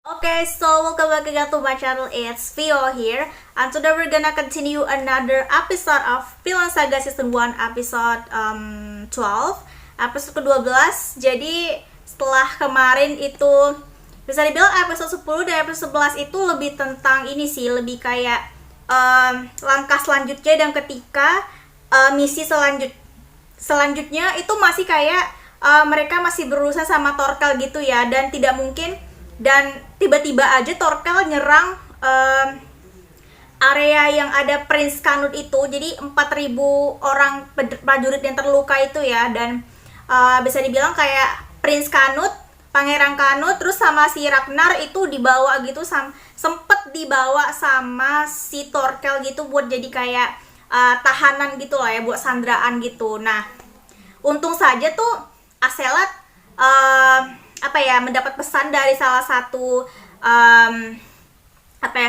Okay, so welcome back again to my channel. It's Vio here, and today we're gonna continue another episode of Vinland Saga Season 1 episode 12, episode ke-12. Jadi setelah kemarin itu bisa dibilang episode 10 dan episode 11 itu lebih tentang ini sih, lebih kayak langkah selanjutnya dan ketika misi selanjutnya itu masih kayak mereka masih berurusan sama Torkel gitu ya, dan tidak mungkin dan tiba-tiba aja Torkel nyerang area yang ada Prince Canute itu. Jadi 4.000 orang prajurit yang terluka itu ya, dan bisa dibilang kayak Prince Canute, Pangeran Canute, terus sama si Ragnar itu dibawa gitu, sempet dibawa sama si Torkel gitu buat jadi kayak tahanan gitu lah ya, buat sandraan gitu. Nah, untung saja tuh Aselat mendapat pesan dari salah satu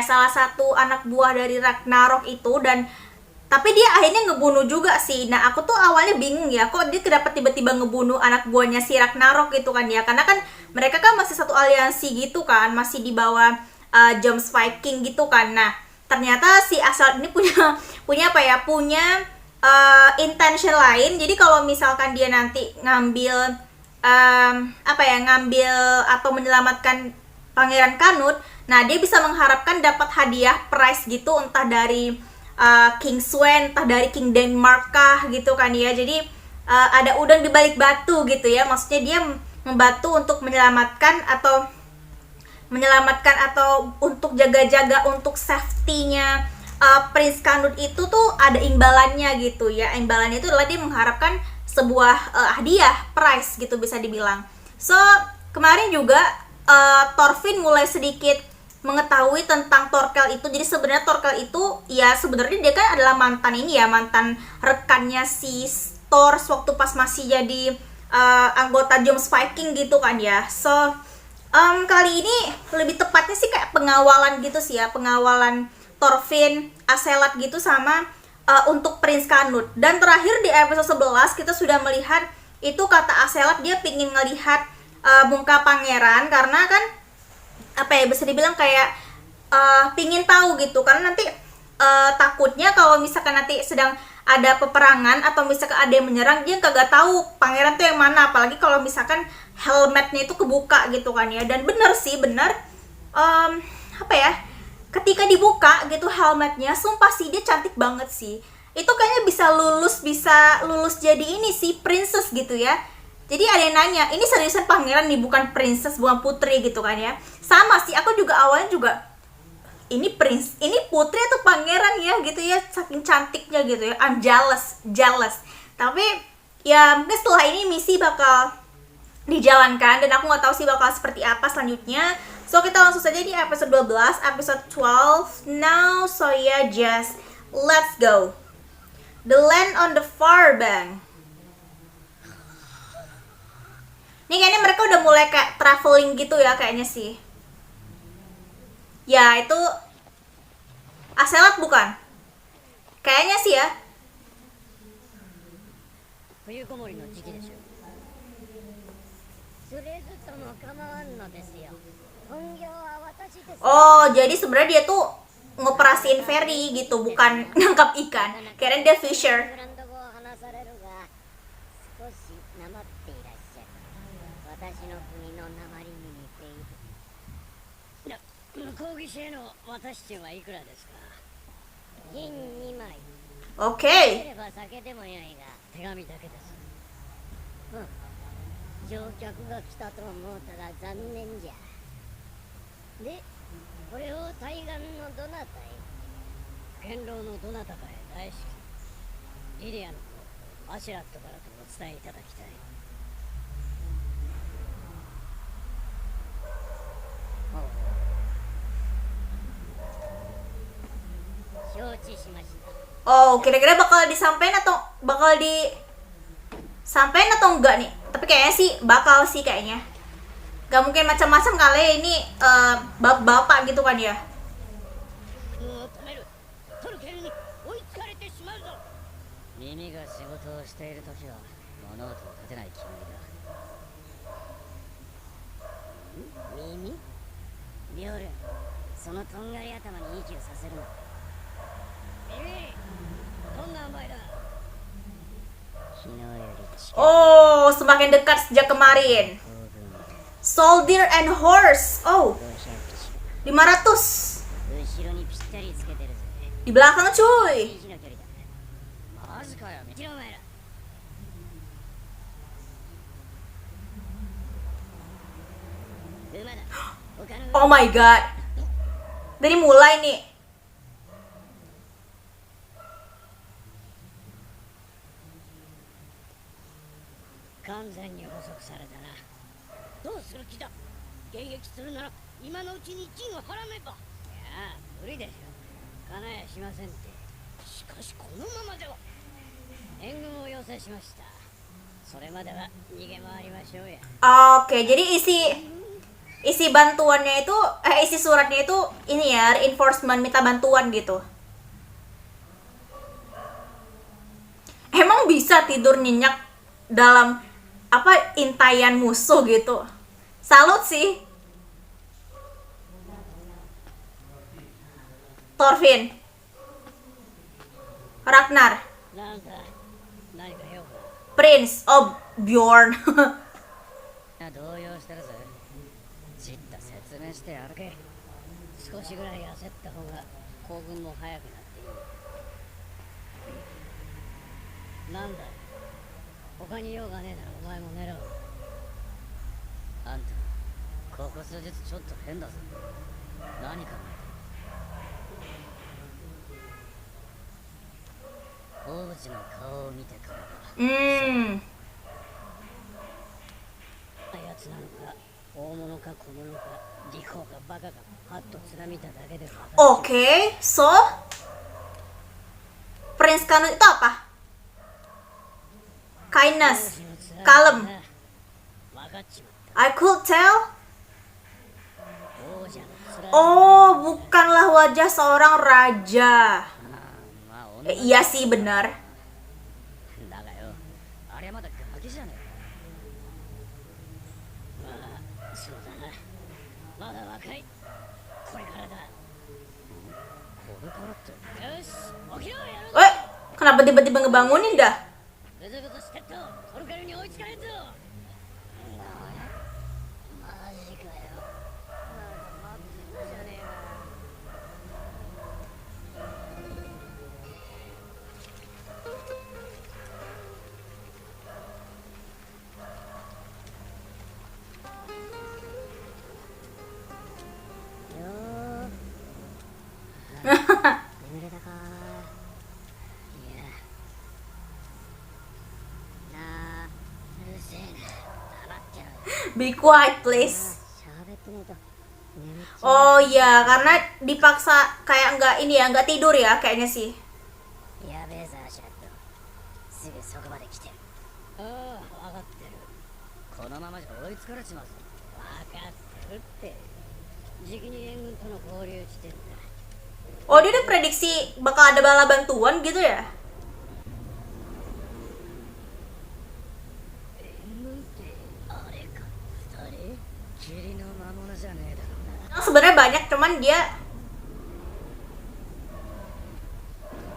salah satu anak buah dari Ragnarok itu, dan tapi dia akhirnya ngebunuh juga sih. Nah, aku tuh awalnya bingung ya, kok dia kenapa tiba-tiba ngebunuh anak buahnya si Ragnarok gitu kan ya, karena kan mereka kan masih satu aliansi gitu kan, masih di bawah James Viking gitu kan. Nah, ternyata si Aselat ini punya intention lain. Jadi kalau misalkan dia nanti ngambil ngambil atau menyelamatkan Pangeran Canute, nah dia bisa mengharapkan dapat hadiah prize gitu, entah dari King Swen, entah dari King Denmark kah gitu kan ya. Jadi ada udang di balik batu gitu ya, maksudnya dia membantu untuk menyelamatkan atau untuk jaga-jaga untuk safety-nya Prince Canute itu tuh ada imbalannya gitu ya. Imbalannya itu adalah dia mengharapkan sebuah hadiah prize gitu bisa dibilang. So kemarin juga Thorfinn mulai sedikit mengetahui tentang Torkel itu. Jadi sebenarnya Torkel itu ya sebenarnya dia kan adalah mantan rekannya si Thor waktu pas masih jadi anggota James Viking gitu kan ya. So kali ini lebih tepatnya sih kayak pengawalan gitu sih ya, pengawalan Thorfinn, Aselat gitu sama untuk Prince Canute. Dan terakhir di episode 11 kita sudah melihat itu kata Aselat dia pingin ngelihat muka pangeran, karena kan bisa dibilang kayak pingin tahu gitu, karena nanti takutnya kalau misalkan nanti sedang ada peperangan atau misalkan ada yang menyerang, dia kagak tahu pangeran tuh yang mana, apalagi kalau misalkan helmetnya itu kebuka gitu kan ya. Dan bener sih, ketika dibuka gitu helmetnya, sumpah sih dia cantik banget sih. Itu kayaknya bisa lulus jadi ini sih, princess gitu ya. Jadi ada yang nanya, ini seriusan pangeran nih, bukan princess, bukan putri gitu kan ya. Sama sih, aku juga awalnya juga ini putri atau pangeran ya gitu ya, saking cantiknya gitu ya. I'm jealous. Tapi ya mungkin setelah ini misi bakal dijalankan, dan aku nggak tahu sih bakal seperti apa selanjutnya. So kita langsung saja di episode 12, episode 12 now. So yeah, just let's go. The land on the far bank. Ini kayaknya mereka udah mulai kayak traveling gitu ya kayaknya sih. Ya itu Aselat bukan? Kayaknya sih ya. Oh, jadi sebenarnya dia tuh ngoperasiin ferry gitu, bukan nangkap ikan. Kirain dia fisher. Oke. 乗客が来たと思うたら残念じゃ。で、これを対岸のどなたへ？堅牢のどなたかへ大至急。リリアの子、アシュラットからとお伝えいただきたい。承知しました。Oh, kira-kira bakal disampaikan atau enggak nih? Tapi kayaknya sih bakal sih kayaknya. Gak mungkin macam-macam kali ini bapak gitu kan ya. ビオル、そのとんがり頭に息をさせるな。どんな甘いだ。昨日より近い。 Oh, semakin dekat sejak kemarin. Soldier and horse. Oh, 500. 後ろにぴったりつけてるぜ。 Di belakang cuy. 息の距離だ。マジかよ、見てろお前ら。馬だ。他の Oh my god. Dari mulai nih. 完全に捕捉されたな。どうする気だ。迎撃するなら今のうちに陣を張らねば。いや、無理ですよ。かなやしませんって。しかしこのままでは。援軍を要請しました。それまでは逃げ回りましょうや。 Oke, jadi isi bantuannya itu isi suratnya itu ini ya, reinforcement, minta bantuan gitu. Emang bisa tidur nyenyak dalam apa intayan musuh gitu. Salut sih. Thorfinn, Ragnar, なんだ、何か用か。 Prince, oh Bjorn. 動揺してるぜ。じっと説明してやるけ。少しぐらい焦った方が行軍も早くなっていい。なんだ、他に用がねえならお前も狙う。あんた、ここ数日ちょっと変だぞ。何考えた。王子の顔を見てからだ。やつなのか、大物か小物か、利口かバカか、パッと面見ただけで分かる。 Oke, so Prince Canute itu apa? Kindness, kalem. 分かっちまった。 I could tell. 王者の面。 Oh, bukanlah wajah seorang raja. まあ、Iya sih, benar. だがよ、あれはまだガキじゃねえか。まあ、そうだな。まだ若い。これからだ。これからって。よし、起きろ、やろう。 Kenapa tiba-tiba ngebangunin dah? ぐずぐずしてっと、トルカルに追いつかれんぞ。マジかよ。まだ待ってんじゃねえか。 眠れたか。いや。なあ、うるせえな。黙ってろ。 Be quiet, please. 喋ってねえと眠っちゃう。 Oh iya, karena dipaksa kayak nggak ini ya, nggak tidur ya kayaknya sih. やべえぞ、アシュラット。すぐそこまで来てる。ああ、分かってる。このままじゃ追いつかれちまうぞ。分かってるって。じきに援軍との合流地点だ。 Oh, dia udah prediksi bakal ada bala bantuan gitu ya? 援軍ってあれか。二人霧の魔物じゃねえだろうな。 Sebenarnya banyak, cuman dia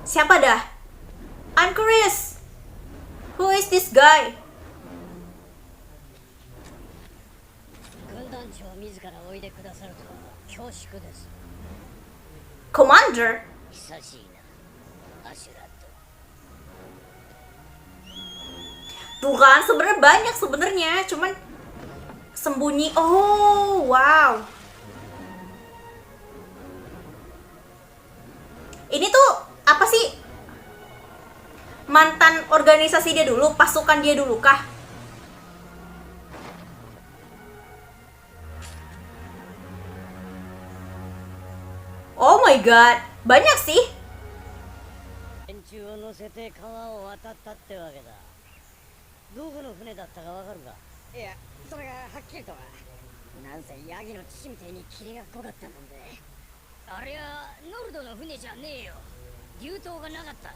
siapa dah? Anchoris. Who is this guy? 軍団長自らおいでくださるとは恐縮です。 Commander? 久しいな、アシュラット。 Tuh kan, sebenarnya banyak sebenarnya, cuman sembunyi. Oh, wow. Ini tuh apa sih? Mantan organisasi dia dulu, pasukan dia dulu kah? Oh my god, banyak sih. 連中を乗せて川を渡ったってわけだ。どこの船だったかわかるか。いや、それがはっきりとは。なんせヤギの父みたいに霧が濃かったもんで。あれはノルドの船じゃねえよ。流灯がなかった。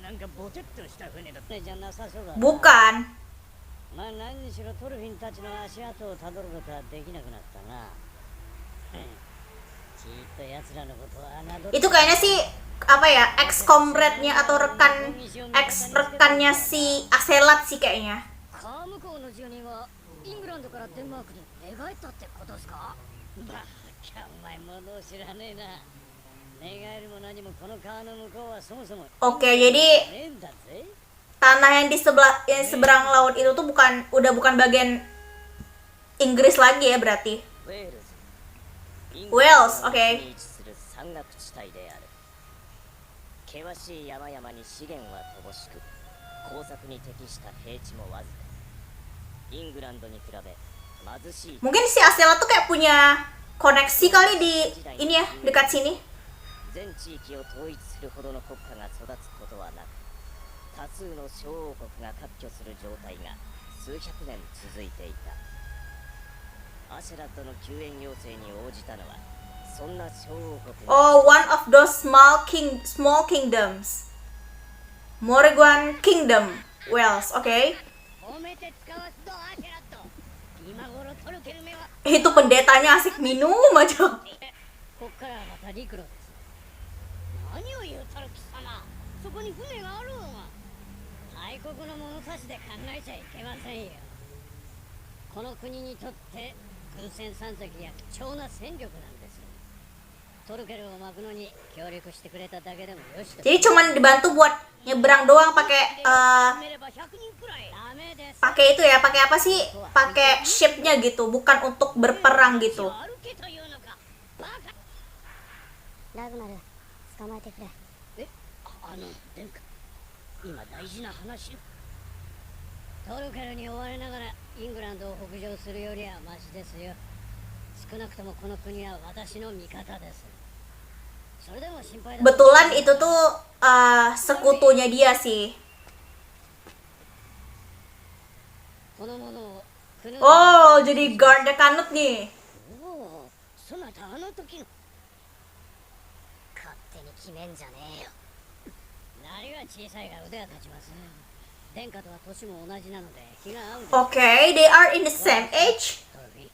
なんかボテっとした船だったじゃなさそうだな。 Bukan. まあ何にしろトルフィンたちの足跡をたどることはできなくなったな。Itu kayaknya sih apa ya, ex comrade-nya atau ex rekannya si Aselat sih kayaknya. 川向こうの住人はイングランドからデンマークに寝返ったってことですか？バカ、お前物を知らねえな。寝返るも何もこの川の向こうはそもそも Oke, jadi ねえんだぜ。 tanah yang di seberang laut itu tuh udah bukan bagian Inggris lagi ya berarti. ウェールズ。 Wales, oke. に位置する山岳地帯である。険しい山々に資源は乏しく、耕作に適した平地もわずか。イングランドに比べ貧しい。 Mungkin si Aselat tuh kayak punya koneksi kali di ini ya, dekat sini. 全地域を統一するほどの国家が育つことはなく、多数の小王国が割拠する状態が数百年続いていた。アシェラットの救援要請に応じたのは、そんな小王国の Oh, one of those small kingdoms. Morgan Kingdom, Wales, oke. 褒めて使わすぞアシェラット。今頃トルケルメは Itu pendetanya asik minum aja. こっからはまた陸路です。何を言うトルキ様、そこに船があるのが。大国の物差しで考えちゃいけませんよ。この国にとって軍船3隻や貴重な戦力なんです。トルケルを巻くのに協力してくれただけでもよしと。 Jadi cuman dibantu buat nyebrang doang pakai めれば100人くらい。ダメです。 pakai itu ya, pakai apa sih? Pakai shipnya gitu, bukan untuk berperang gitu. 歩けというのか。バカ。ラグナル、捕まえてくれ。え、殿下。今大事な話よ。トルケルに追われながらイングランドを北上するよりはマシですよ。少なくともこの国は私の味方です。それでも心配だ。 Betulan itu tuh sekutunya dia sih. このものをクヌー Oh, jadi guardnya Kanut nih. おお、そなたあの時の勝手に決めんじゃねえよ。なりは小さいが腕は立ちます。殿下とは年も同じなので気が合うんです。 Okay, they are in the same age. トロフィー。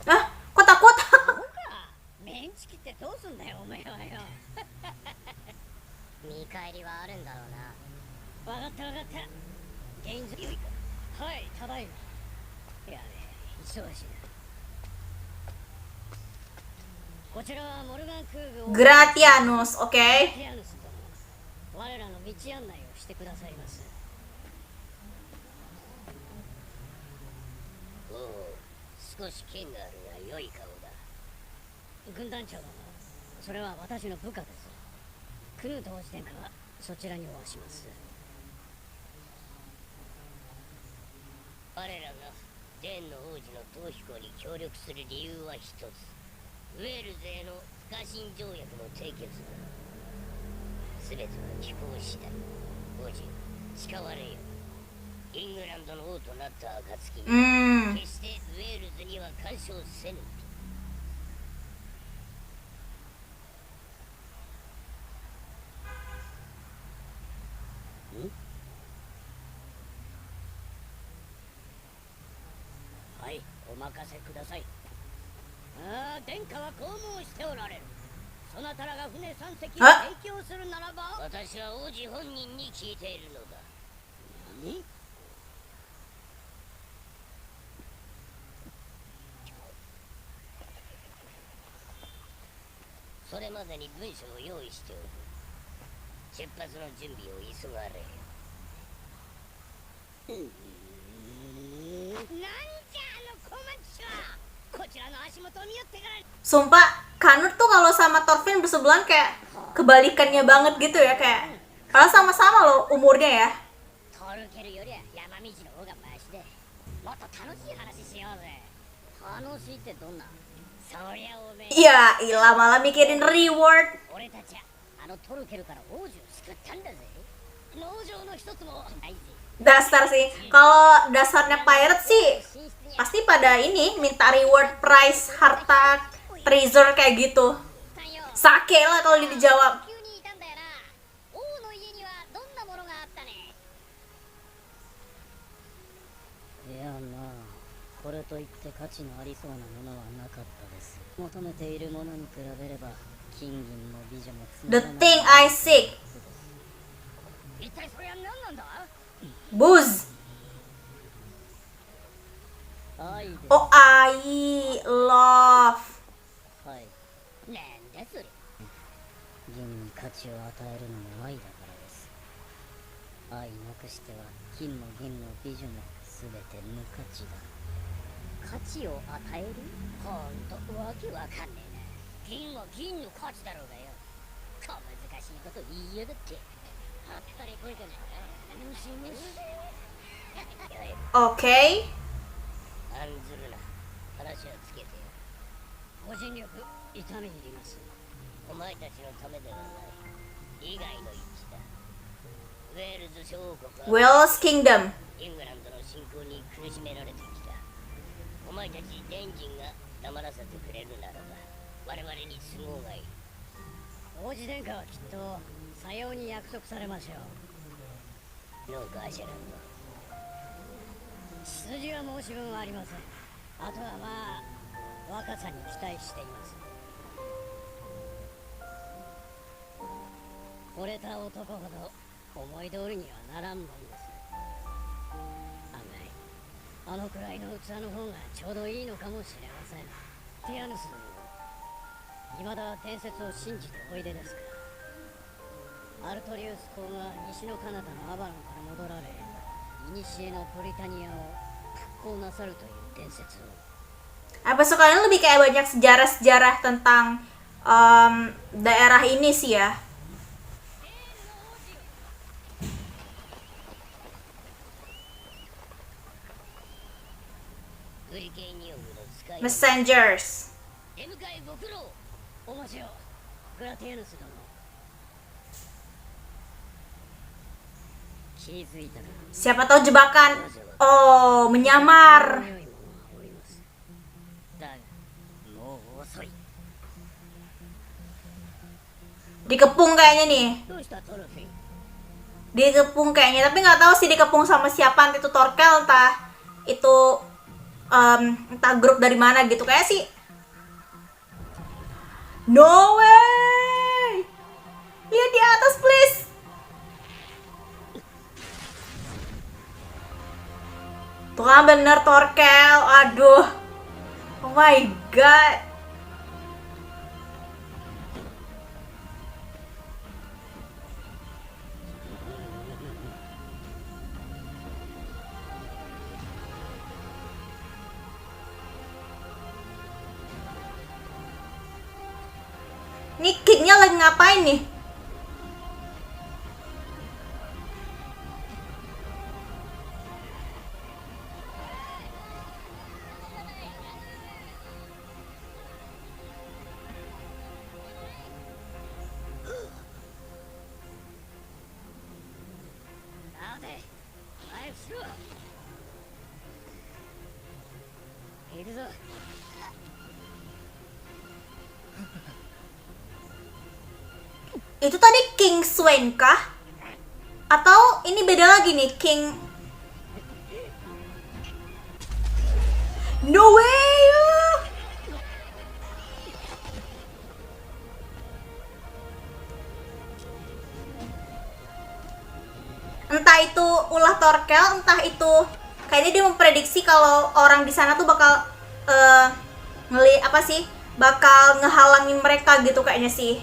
Ah, kok takut? そうか。メンチ切ってどうすんだよお前はよ。見返りはあるんだろうな。わかったわかった。現在はい、ただいま。いやね、忙しいな。こちらはモルガン空軍 Gratianus, oke. ティアヌス殿、我らの道案内をしてくださいます。おお、少し剣があるが良い顔だ。軍団長殿、それは私の部下です。クヌート王子殿下はそちらにおわします。我らがデーンの王子の逃避行に協力する理由は一つ。ウェールズへの不可侵条約の締結だ。全ては気候次第。王子、誓われよ。イングランドの王となった暁に、決してウェールズには干渉せぬと。はい、お任せください。ああ、殿下はこう申しておられる。そなたらが船3隻を提供するならば、私は王子本人に聞いているのだ。何？それまでに文書を用意しておく。出発の準備を急がれよ。なんじゃあの小町は。こちらの足元を見よってから。 Sumpah, Kanut tuh kalau sama Thorfinn bersebelahan kayak kebalikannya banget gitu ya, kayak padahal sama-sama loh umurnya ya. トルケルよりは山道の方がマシで、もっと楽しい話しようぜ。楽しいってどんな？そりゃおめえ。 Iya, Ila malah mikirin reward. 俺たちはあのトルケルから王子を救ったんだぜ。農場の一つもないぜ。 Dasar sih. Kalau dasarnya pirate sih pasti pada ini minta reward, prize, harta, treasure kayak gitu. Sake lah kalau dijawab. 急にいたんだよな。王の家にはどんなものがあったね。るといって価値のありそうなものはなかったです。求めているものに比べれば金銀も美女もつま The らない thing I seek. 一体それは何なんだ？ Booze. 愛です。 Oh, I love. はい。なんだそれ。銀に価値を与えるのも愛だからです。愛なくしては金も銀も美女も全て無価値だ。価値を与える？ほんとわけわかんねえな。銀は銀の価値だろうがよ。小難しいこと言いやがって。はったりこいかな。無視無視。Okay. 案ずるな。話はつけてよ。ご尽力痛み入ります。お前たちのためではない。以外の一致だ。ウェールズ諸王国は Wales Kingdom. イングランドの侵攻に苦しめられてきた。お前たちデンジンが黙らせてくれるならば我々に都合がいい。王子殿下はきっとさように約束されましょう。どうかアシャランド。血筋は申し分はありません。あとはまあ若さに期待しています。惚れた男ほど思い通りにはならんもんです。案外あのくらいの器の方がちょうどいいのかもしれません。ティアヌス殿、未だ伝説を信じておいでですか。アルトリウス公が西の彼方のアバロンから戻られ、古のブリタニアを復興なさるという伝説を。Apa kalian lebih kayak banyak sejarah-sejarah tentang daerah ini sih ya. Messengers. 出迎えご苦労。お待ちを、グラティアヌス殿。気づいたか。 Siapa tahu jebakan. Oh, menyamar. だがもう遅い。 Dikepung kayaknya nih. どうしたトロフィー。 Dikepung kayaknya, tapi nggak tahu sih dikepung sama siapa, entah itu Torkel, entah itu entah grup dari mana gitu kayak sih. No way. Lihat di atas please. Tuh kan bener Torkel. Aduh. Oh my god. Ini Kingnya lagi ngapain nih? Itu tadi King Swain kah? Atau ini beda lagi nih, King... No way! Entah itu ulah Torkel, entah itu kayaknya dia memprediksi kalau orang di sana tuh bakal bakal ngehalangin mereka gitu kayaknya sih.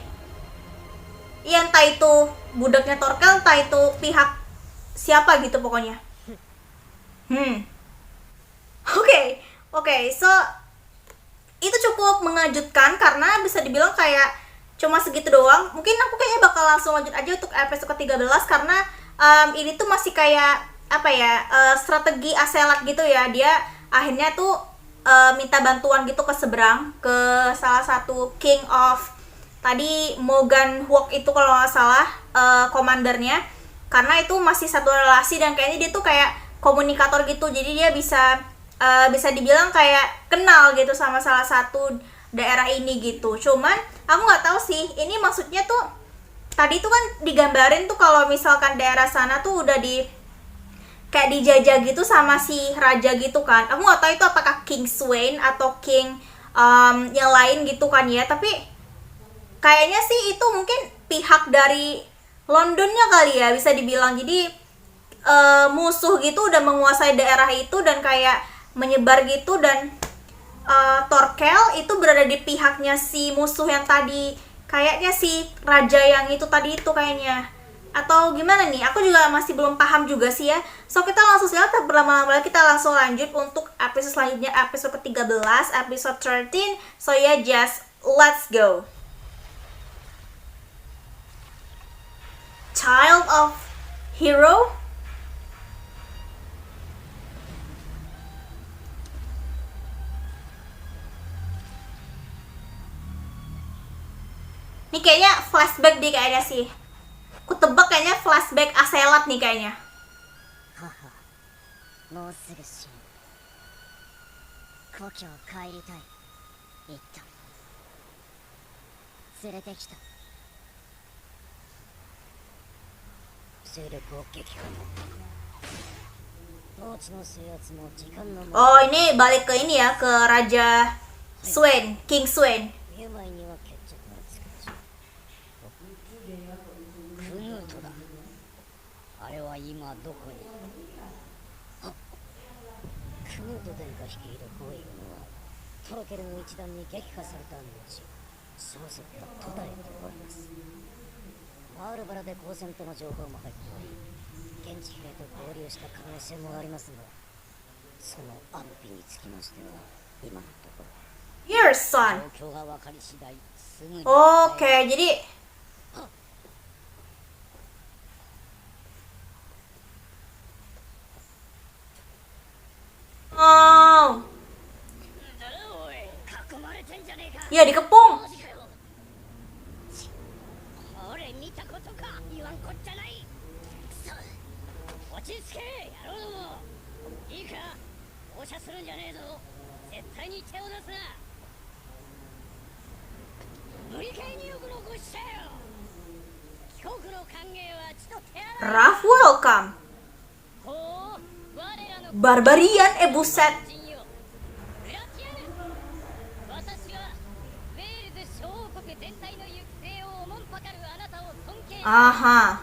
Iya, entah itu budaknya Torkel, entah itu pihak siapa gitu pokoknya. Oke, so itu cukup mengejutkan karena bisa dibilang kayak cuma segitu doang. Mungkin aku kayaknya bakal langsung lanjut aja untuk episode ke-13 karena ini tuh masih kayak strategi Aselak gitu ya. Dia akhirnya tuh minta bantuan gitu ke seberang, ke salah satu King of tadi Mogan Huok itu kalau nggak salah komandernya, karena itu masih satu relasi dan kayaknya dia tuh kayak komunikator gitu, jadi dia bisa dibilang kayak kenal gitu sama salah satu daerah ini gitu. Cuman aku nggak tahu sih ini maksudnya tuh tadi tuh kan digambarin tuh kalau misalkan daerah sana tuh udah kayak dijajah gitu sama si raja gitu kan. Aku nggak tahu itu apakah King Swain atau King yang lain gitu kan ya, tapi kayaknya sih itu mungkin pihak dari Londonnya kali ya bisa dibilang. Jadi musuh gitu udah menguasai daerah itu dan kayak menyebar gitu, dan Torkel itu berada di pihaknya si musuh yang tadi, kayaknya si raja yang itu tadi itu kayaknya, atau gimana nih, aku juga masih belum paham juga sih ya. So kita langsung saja, tak berlama-lama, kita langsung lanjut untuk episode selanjutnya, episode ke-13, episode 13. So ya, just let's go. Child of Hero. Ini kayaknya flashback deh kayaknya sih. Aku tebak kayaknya flashback Aselat nih kayaknya. もうすぐ死ぬ。故郷帰りたい。言った。連れてきた。勢力を撃破。統治の制圧も時間の。 Oh, ini balik ke ini ya, ke Raja Swain, King Swain. 病には決着がつく。クヌートだ。あれは今どこに。クヌート殿下率いる包囲軍はトロケルの一団に撃破された後、そうせった途絶えております。バールバラで交戦との情報も入っており、現地兵と合流した可能性もありますが、その安否につきましては今のところ Your son. 状況が分かり次第すぐに。 Oke, jadi oh, おい、囲まれてんじゃねえか。 ya dikepung. 俺見たことか、言わんこっちゃない。くそ、落ち着け、野郎ども。いいか、放射するんじゃねえぞ。絶対に手を出すな。無理系によく残しちゃよ。帰国の歓迎は血と手洗い。 Rough welcome. ほう、我らの Barbarian, buset. 陣よ。グラティアヌ。私はウェールズ小王国全体の行く末をおもんぱかるあなたを尊敬する。 Aha.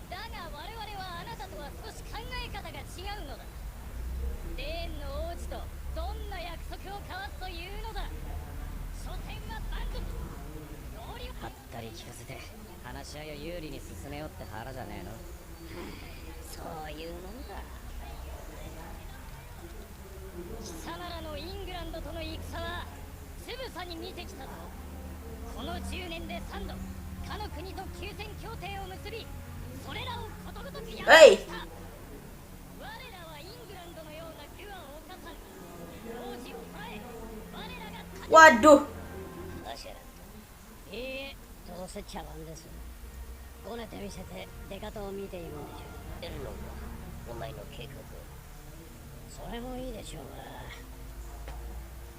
だが我々はあなたとは少し考え方が違うのだ。レーンの王子とどんな約束を交わすというのだ。初戦は満足。合流はったり聞かせて話し合いを有利に進めようって腹じゃねえの。そういうもんだ。貴様らのイングランドとの戦はつぶさに見てきたぞ。この10年で3度他の国と休戦協定を結び、それらをことごとく破はいった。我らはイングランドのような手は犯さぬ。王子を捕らえ、我らが Waduh. アシェランド。いいえ、どうせ茶番です。ごねてみせて出方を見ているんでしょう。エルロンはお前の計画。それもいいでしょうが、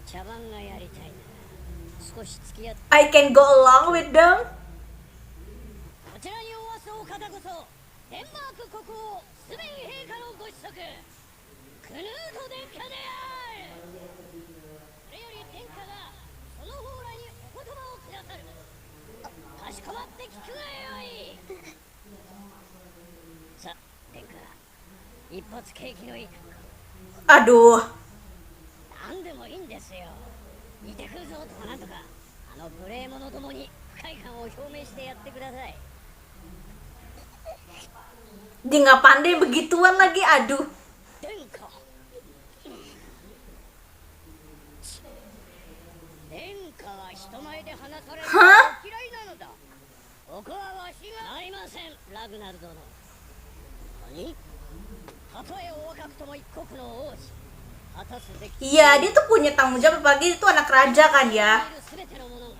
茶番がやりたいなら少し付き合って。 I can go along with them. こちらにおわすお方こそデンマーク国王スベン陛下のご子息クヌート殿下である。それより殿下がその方らにお言葉をくださる。かしこまって聞くがよい。さあ殿下、一発景気のいい。 Aduh. 何でもいいんですよ。似てくるぞとかなんとか、あの無礼者どもに不快感を表明してやってください。 Dia nggak pandai begituan lagi, aduh. 殿下。殿下は人前で話されるのが嫌いなのだ。ここはわしがなりません、ラグナル殿。何？たとえお若くとも一国の王子。果たすべき。 Iya, dia tuh punya tanggung jawab, apalagi itu anak raja kan ya. すべてのものが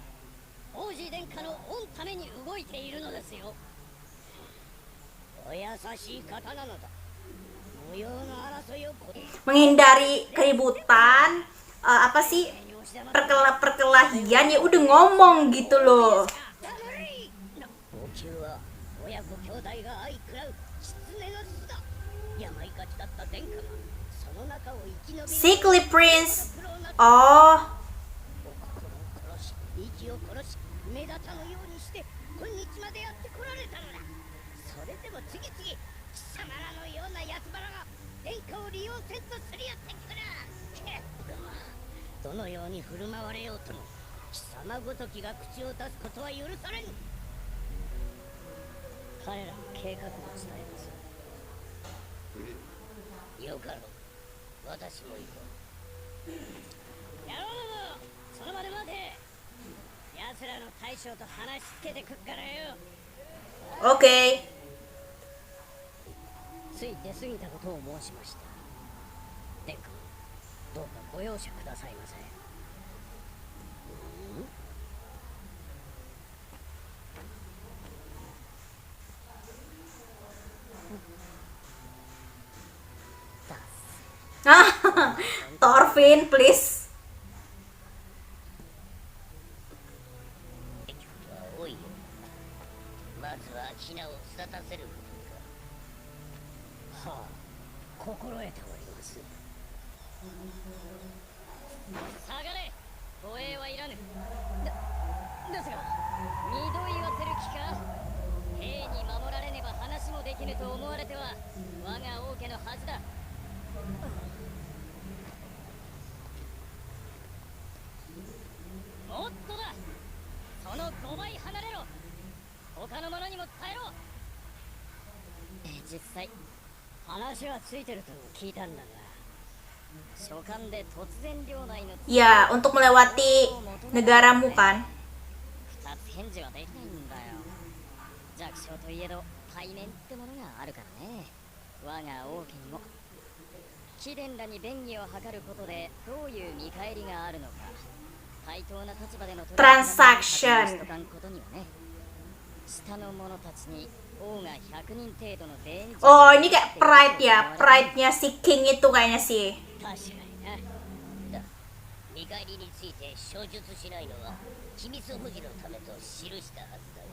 王子殿下の御ために動いているのですよ。お優しい方なのだ。無用の争いを Menghindari keributan, apa sih, perkelahian, ya udah ngomong gitu loh. 王宮は親子兄弟が相食らう狐の巣だ。病かきだった殿下がその中を生き延び Sickly Prince. Oh, 心を殺し息を殺し目立たぬようにして今日までやってこられたのだ。それでも次々貴様らのような奴らが殿下を利用せんとすり寄ってくる。どのように振る舞われようとも貴様ごときが口を出すことは許されん。彼らの計画を伝えます。よかろう。私も行こう。やろうども、その場で待て。奴らの大将と話しつけてくっからよ。 okay. つい出過ぎたことを申しました。殿下、どうかご容赦くださいませ。Thorfinn, please. おいよ。まずはヒナを育たせることか。はあ、心得ております。下がれ。護衛はいらぬ。ですが、二度言わせる気か。兵に守られねば話もできぬと思われては我が王家の恥だ。もっとだ。その5倍離れろ。他の者にも伝えろ。実際話はついてると聞いたんだが、書簡で突然領内の Ya, untuk melewati negaramu kan. 二つ返事はできないんだよ。弱小といえど対面ってものがあるからね。我が王家にも貴殿らに便宜を図ることでどういう見返りがあるのか、対等な立場での取り引きをしとかんことにはね。下の者たちに王が100人程度の全員 Oh, ini kayak pride ya. Pride-nya si King itu kayaknya sih. 確かにな。だ、見返りについて書述しないのは機密保持のためと記したはずだが。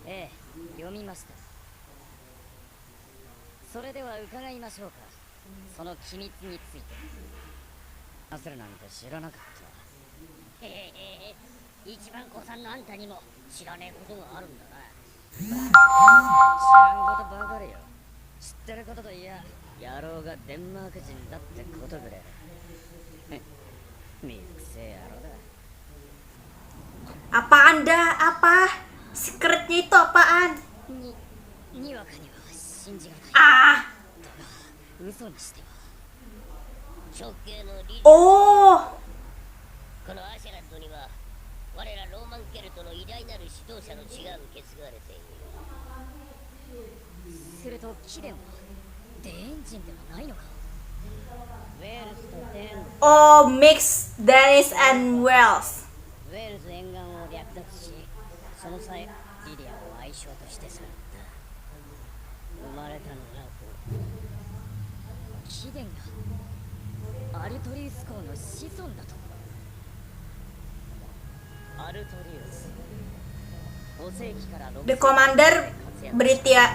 ええ、読みました。それでは伺いましょうか。その機密について。なせるなんて知らなかった。へへへへ、一番子さんのあんたにも知らねえことがあるんだな。知らんことばかりよ。知ってることといや、野郎がデンマーク人だってことぐらい。水くせえ野郎だ。 Apaan dah? Apa? Secretnya itu apaan? にわかには信じがたい。 Ah. 嘘にしては直系のリーダー。 Oh. このアシェラットには我らローマンケルトの偉大なる指導者の血が受け継がれている。すると貴殿はデーン人ではないのか。ウェールズとデーン、 Oh, mix Danish and Wales. ウェールズ沿岸を略奪し、その際リディアを愛称として去った。生まれたのが貴殿がアルトリウス公の子孫だと。アルトリウス、5世紀から The Commander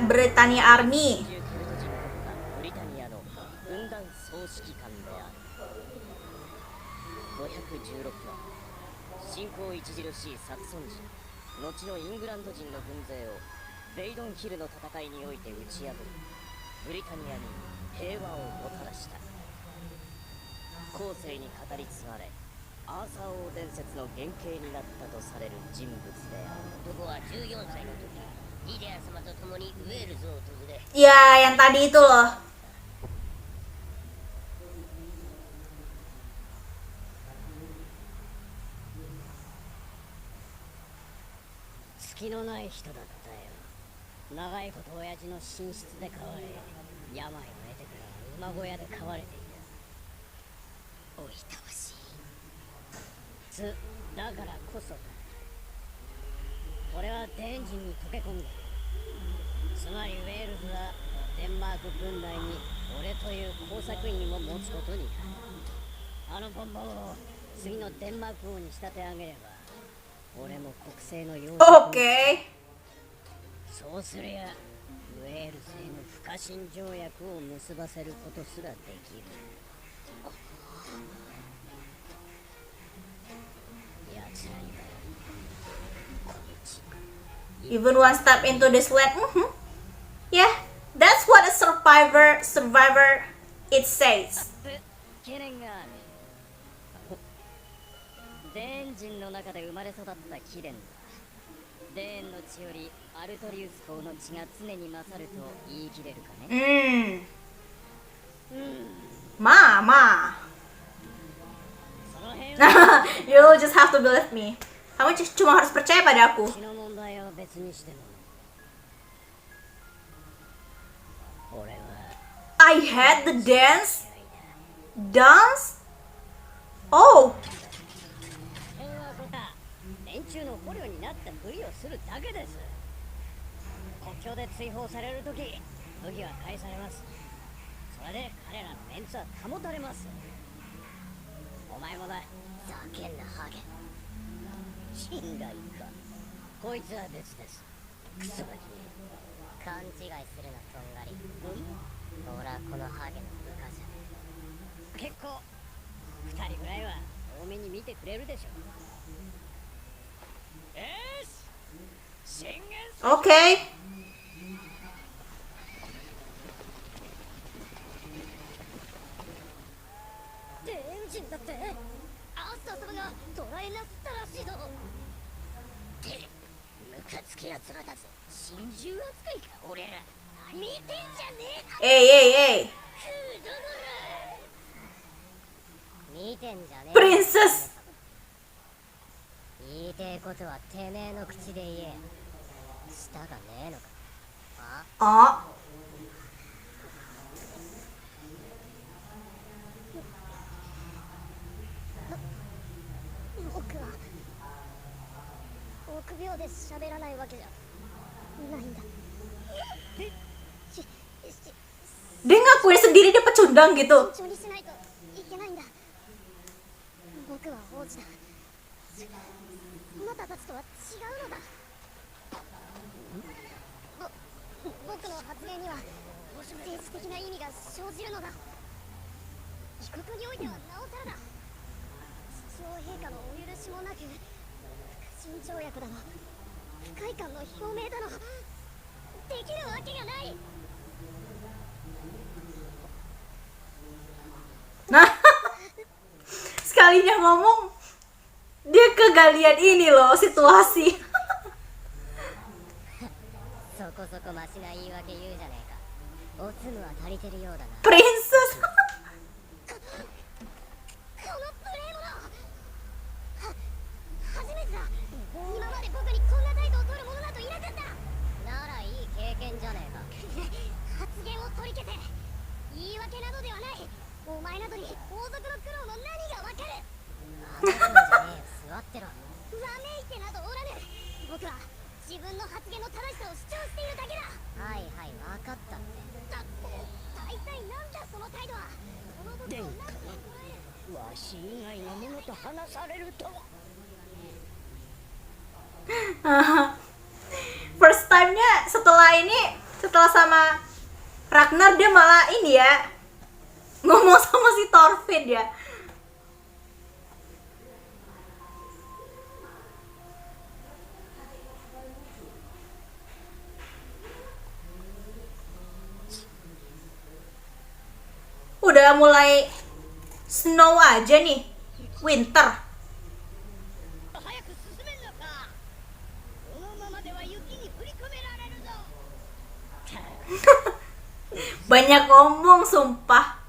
Britannia Army. ケルト人国家ブリタニアの軍団総指揮官である。516は信仰著しいサクソン人、後のイングランド人の軍勢をベイドンヒルの戦いにおいて打ち破り、ブリタニアに平和をもたらした。後世に語り継がれ、アーサー王伝説の原型になったとされる人物である。男は14歳の時、リディア様と共にウェールズを訪れ、 Ya, yang tadi itu loh. 隙のない人だったよ。長いこと親父の寝室で飼われ、病を得てから馬小屋で飼われている。おいたわしい。だからこそだ。俺はデンジンに溶け込んだ。つまりウェールズはデンマーク軍内に俺という工作員を持つことになる。あのボンボンを次のデンマーク王に仕立て上げれば、俺も国政の要 Oke. そうすりゃウェールズへの不可侵条約を結ばせることすらできる。奴らにはこの地 Even one step into this land. Yeah, that's what a survivor it says. 懸念がある。デーン人の中で生まれ育った貴殿だ。デーンの血よりアルトリウス公の血が常に勝ると言い切れるかね。Ma, ma. その辺は You just have to believe me. Kamu cuma harus percaya pada aku. 血の問題は別にしても俺は I had the dance. Dance? Oh, 変はこた連中の捕虜になったふりをするだけです。国境で追放されるとき武器は返されます。それで彼らのメンツは保たれます。お前もだ。ざけんなハゲ。信頼か。こいつは別です。クソガキ。勘違いするなとんがり。俺はこのハゲの部下じゃねえ。結構二人ぐらいは多めに見てくれるでしょ。よし宣言する。 okay. デーン人だってアーサー様が捕らえなすったらしいぞ。ってムカつきやつらだぜ。心中扱いか俺ら。見てんじゃねえか。 Hey, hey, hey. 見てんじゃねえ。 Princess. 言いてえことはてめえの口で言え。舌がねえのか。あ Oh. 僕は臆病で喋らないわけじゃないんだ。Dia ngakuin sendiri dia pecundang gitu. 慎重にしないといけないんだ。僕は王子だ。あなたたちとは違うのだ。僕の発言には政治的な意味が生じるのだ。帰国においてはなおさらだ。父王陛下のお許しもなく不可侵条約だの不快感の表明だのできるわけがない。 Nah, sekalinya ngomong dia kegalian ini loh situasi. そこそこマシな言い訳言うじゃねえか。おつむは足りてるようだな。 Princess. この無礼者初めてだ。今まで僕にこんな態度を取る者などいなかった。ならいい経験じゃねえか。発言を取り消せ。言い訳などではない。お前などに王族の苦労の何がわかる。座ってろ。わめいてなどおらぬ。僕は自分の発言の正しさを主張しているだけだ。はいはい、わかったって。大体なんだその態度は。殿下がわし以外の者と話されるとは。 First time-nya setelah sama Ragnar dia malah ini ya ngomong sama si Thorfinn ya. Udah mulai snow aja nih, winter. 早く進めんのか。このままでは雪に振り込められるぞ。 Banyak ngomong sumpah.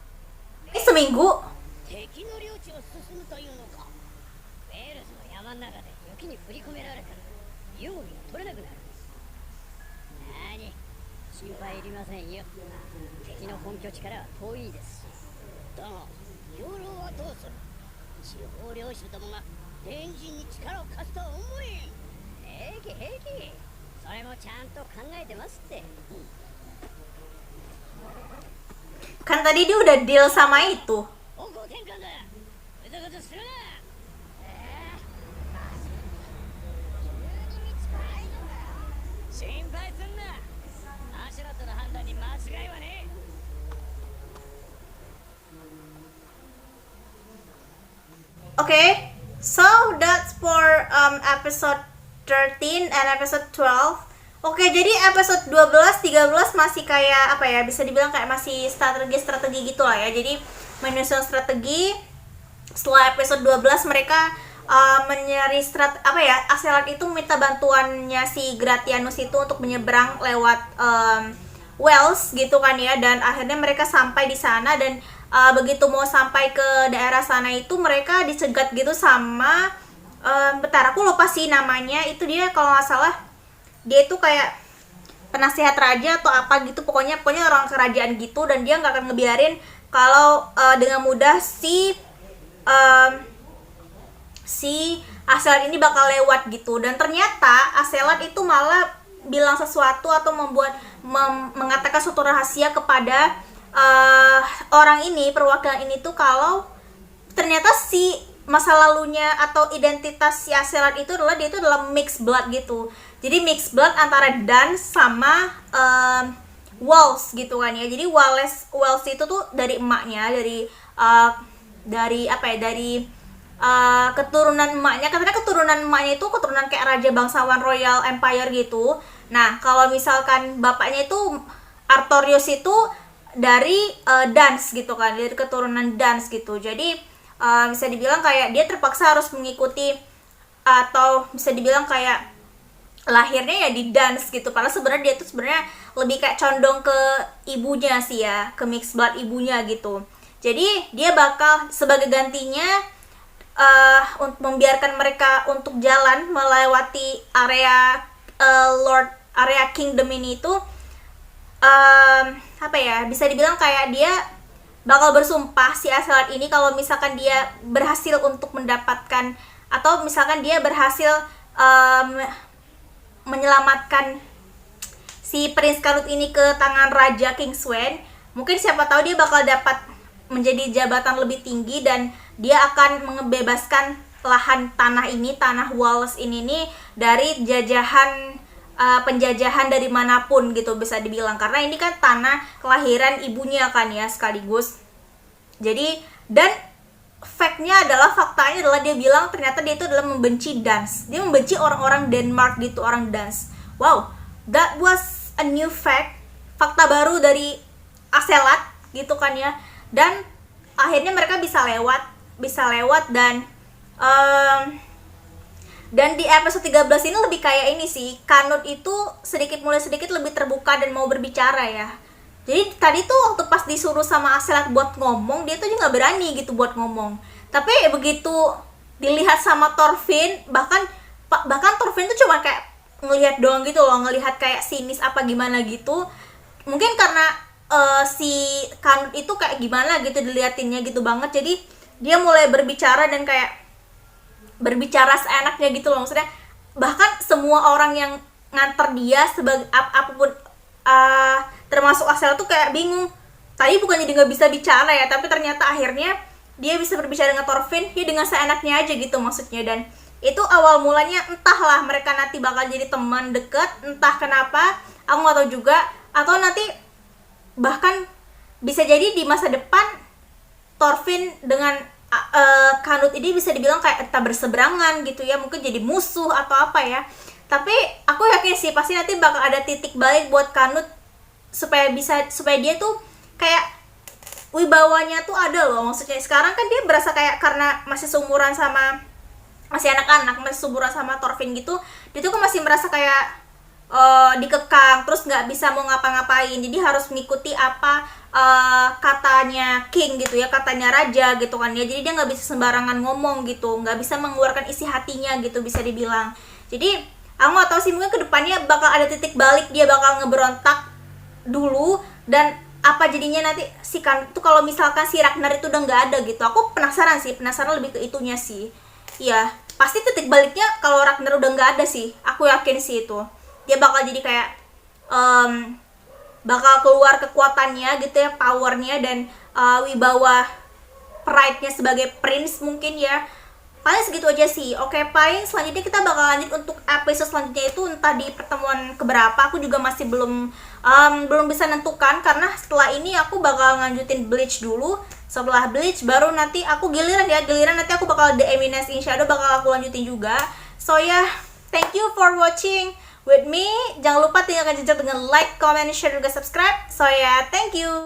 Seminggu. 敵の領地を進むというのか。ウェールズの山の中で雪に振り込められたら身動きが取れなくなる。なに心配いりませんよ。敵の本拠地からは遠いですし。だが兵糧はどうする。地方領主どもが連人に力を貸すとは思えん。平気平気。それもちゃんと考えてますって。 Kan tadi dia udah deal sama itu. 方向転換だ。ぐずぐずするな。心配すんな。に間違いはねえ。 Okay, so that's for episode 13 and episode 12. Oke, jadi episode 12, 13 masih kayak apa ya, bisa dibilang kayak masih strategi gitu lah ya. Jadi menyusun strategi. Setelah episode 12 mereka menyeri Aselat itu minta bantuannya si Gratianus itu untuk menyeberang lewat Wales gitu kan ya, dan akhirnya mereka sampai di sana dan begitu mau sampai ke daerah sana itu mereka dicegat gitu sama bentar aku lupa sih namanya, itu dia kalau nggak salah dia itu kayak penasihat raja atau apa gitu, pokoknya orang kerajaan gitu, dan dia nggak akan ngebiarin kalau dengan mudah si Aselat ini bakal lewat gitu. Dan ternyata Aselat itu malah bilang sesuatu atau mengatakan suatu rahasia kepada orang ini, perwakilan ini tuh, kalau ternyata si masa lalunya atau identitas si Aselat itu adalah dia itu adalah mixed blood gitu. Jadi mixed blood antara Dance sama Wales gitu kan ya. Jadi Wales itu tuh dari emaknya, dari keturunan emaknya. Katanya keturunan emaknya itu keturunan kayak raja bangsawan Royal Empire gitu. Nah, kalau misalkan bapaknya itu Artorius itu dari Dance gitu kan, dari keturunan Dance gitu. Jadi bisa dibilang kayak dia terpaksa harus mengikuti, atau bisa dibilang kayak lahirnya ya di Dance gitu. Padahal sebenarnya dia tuh sebenarnya lebih kayak condong ke ibunya sih ya, ke mixed blood ibunya gitu. Jadi dia bakal sebagai gantinya untuk membiarkan mereka untuk jalan melewati area area kingdom ini itu, bisa dibilang kayak dia bakal bersumpah si Aselat ini kalau misalkan dia berhasil untuk mendapatkan, atau misalkan dia berhasil menyelamatkan si Prince Canute ini ke tangan Raja Kingswen, mungkin siapa tahu dia bakal dapat menjadi jabatan lebih tinggi, dan dia akan membebaskan lahan tanah ini, tanah Wales ini nih, dari penjajahan dari manapun gitu bisa dibilang, karena ini kan tanah kelahiran ibunya kan ya sekaligus. Jadi, dan faktanya adalah dia bilang ternyata dia itu adalah membenci Dance. Dia membenci orang-orang Denmark gitu, orang Dance. Wow, that was a new fact, fakta baru dari Aselat gitu kan ya. Dan akhirnya mereka bisa lewat dan di episode 13 ini lebih kayak ini sih, Canute itu mulai sedikit lebih terbuka dan mau berbicara ya. Jadi tadi tuh waktu pas disuruh sama Aselat buat ngomong, dia tuh juga nggak berani gitu buat ngomong. Tapi begitu dilihat sama Thorfinn, bahkan Thorfinn tuh cuma kayak ngelihat doang gitu loh, ngelihat kayak sinis apa gimana gitu. Mungkin karena si Canute itu kayak gimana gitu diliatinnya gitu banget, jadi dia mulai berbicara dan kayak berbicara seenaknya gitu loh. Maksudnya bahkan semua orang yang nganter dia sebagai apapun, termasuk Aselat tuh kayak bingung. Tadi bukannya dia nggak bisa bicara ya, tapi ternyata akhirnya dia bisa berbicara dengan Thorfinn ya dengan seenaknya aja gitu maksudnya. Dan itu awal mulanya, entahlah mereka nanti bakal jadi teman dekat, entah kenapa aku nggak tahu juga, atau nanti bahkan bisa jadi di masa depan Thorfinn dengan Canute ini bisa dibilang kayak entah berseberangan gitu ya, mungkin jadi musuh atau apa ya. Tapi aku yakin sih pasti nanti bakal ada titik balik buat Canute supaya dia tuh kayak wibawanya tuh ada loh. Maksudnya sekarang kan dia berasa kayak karena masih seumuran sama, masih anak-anak, masih seumuran sama Thorfinn gitu, dia tuh kan masih merasa kayak dikekang, terus nggak bisa mau ngapa-ngapain, jadi harus mengikuti apa katanya king gitu ya, katanya raja gitu kan ya. Jadi dia nggak bisa sembarangan ngomong gitu, nggak bisa mengeluarkan isi hatinya gitu bisa dibilang. Jadi aku nggak tahu sih, mungkin kedepannya bakal ada titik balik, dia bakal ngeberontak dulu, dan apa jadinya nanti si Canute tuh kalau misalkan si Ragnar itu udah nggak ada gitu. Aku penasaran lebih ke itunya sih. Iya, pasti titik baliknya kalau Ragnar udah nggak ada sih, aku yakin sih itu dia bakal jadi kayak bakal keluar kekuatannya gitu ya, powernya dan wibawa pride-nya sebagai prince mungkin ya. paling segitu aja sih. Oke, paling selanjutnya kita bakal lanjut untuk episode selanjutnya itu entah di pertemuan keberapa. Aku juga masih belum bisa nentukan, karena setelah ini aku bakal lanjutin Bleach dulu. Setelah Bleach baru nanti aku giliran nanti aku bakal The Eminence in Shadow bakal aku lanjutin juga. So ya, thank you for watching with me. Jangan lupa tinggalkan jejak dengan like, comment, share, juga subscribe. So ya, thank you.